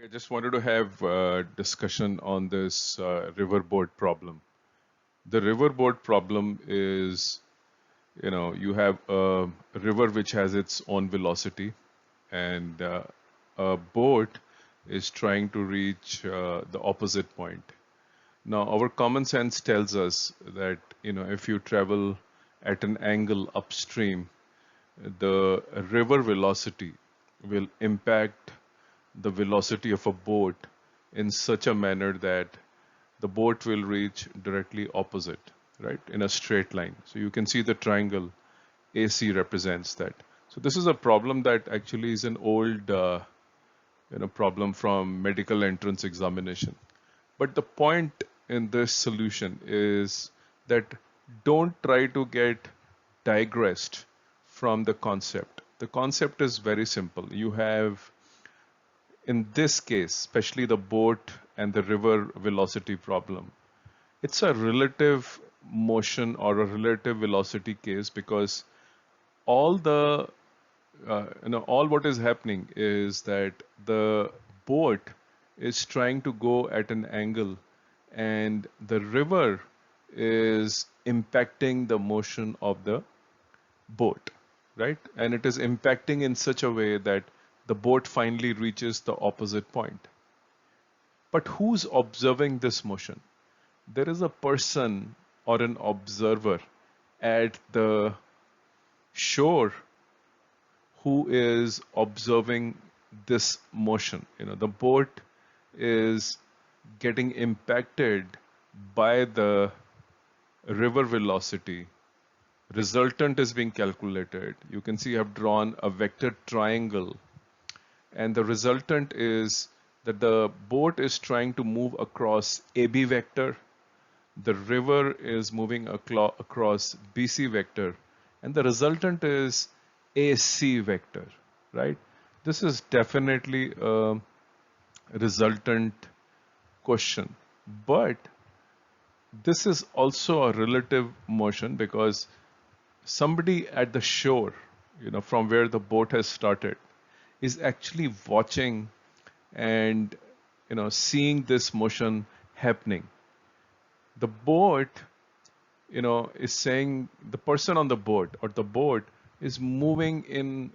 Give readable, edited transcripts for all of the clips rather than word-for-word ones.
I just wanted to have a discussion on this riverboat problem. The riverboat problem is, you have a river which has its own velocity, and a boat is trying to reach the opposite point. Now, our common sense tells us that, if you travel at an angle upstream, the river velocity will impact the velocity of a boat in such a manner that the boat will reach directly opposite, right, in a straight line. So you can see the triangle AC represents that. So this is a problem that actually is an old, problem from medical entrance examination. But the point in this solution is that don't try to get digressed from the concept. The concept is very simple. You have, in this case, especially the boat and the river velocity problem, it's a relative motion or a relative velocity case because all the all what is happening is that the boat is trying to go at an angle and the river is impacting the motion of the boat, right? And it is impacting in such a way that the boat finally reaches the opposite point. But who's observing this motion? There is a person or an observer at the shore who is observing this motion. The boat is getting impacted by the river velocity. Resultant is being calculated. You can see I've drawn a vector triangle, and the resultant is that the boat is trying to move across AB vector, the river is moving across BC vector, and the resultant is AC vector, right? This is definitely a resultant question, but this is also a relative motion because somebody at the shore, from where the boat has started, is actually watching and, seeing this motion happening. The boat, is saying the person on the boat or the boat is moving in,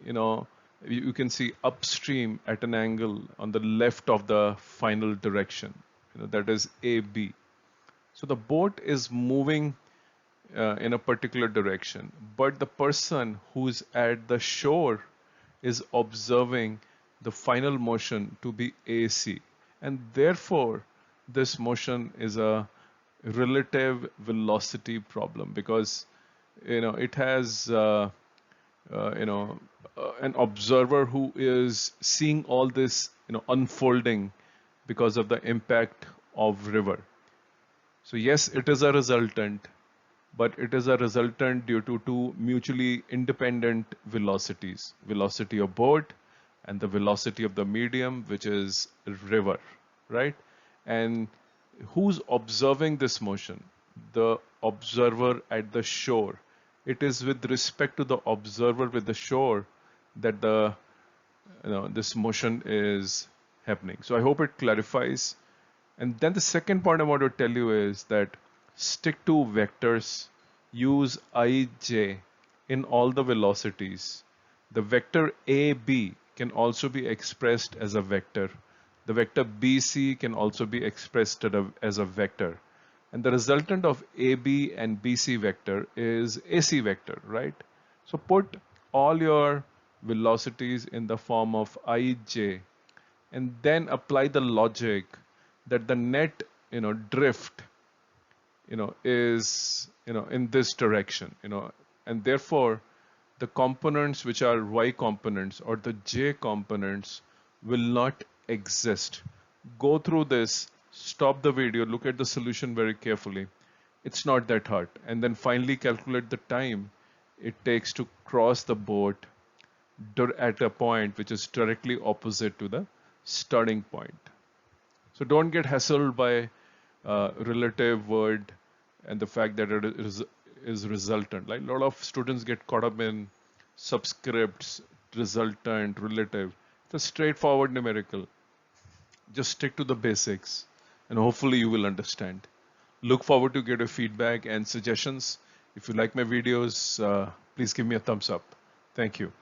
you can see upstream at an angle on the left of the final direction, that is AB. So the boat is moving in a particular direction, but the person who's at the shore is observing the final motion to be AC, and therefore this motion is a relative velocity problem because it has an observer who is seeing all this unfolding because of the impact of river. So yes, it is a resultant, but it is a resultant due to two mutually independent velocities: velocity of boat and the velocity of the medium, which is river, right? And who's observing this motion? The observer at the shore. It is with respect to the observer with the shore that the this motion is happening. So I hope it clarifies. And then the second point I want to tell you is that stick to vectors, use ij in all the velocities. The vector AB can also be expressed as a vector. The vector BC can also be expressed as a vector. And the resultant of AB and BC vector is AC vector, right? So put all your velocities in the form of ij and then apply the logic that the net, drift, is, in this direction, and therefore the components which are y components or the j components will not exist. Go through this, stop the video, look at the solution very carefully. It's not that hard. And then finally calculate the time it takes to cross the boat at a point which is directly opposite to the starting point. So don't get hassled by relative word and the fact that it is resultant. Like a lot of students get caught up in subscripts, resultant, relative. It's a straightforward numerical. Just stick to the basics and hopefully you will understand. Look forward to get your feedback and suggestions. If you like my videos, please give me a thumbs up. Thank you.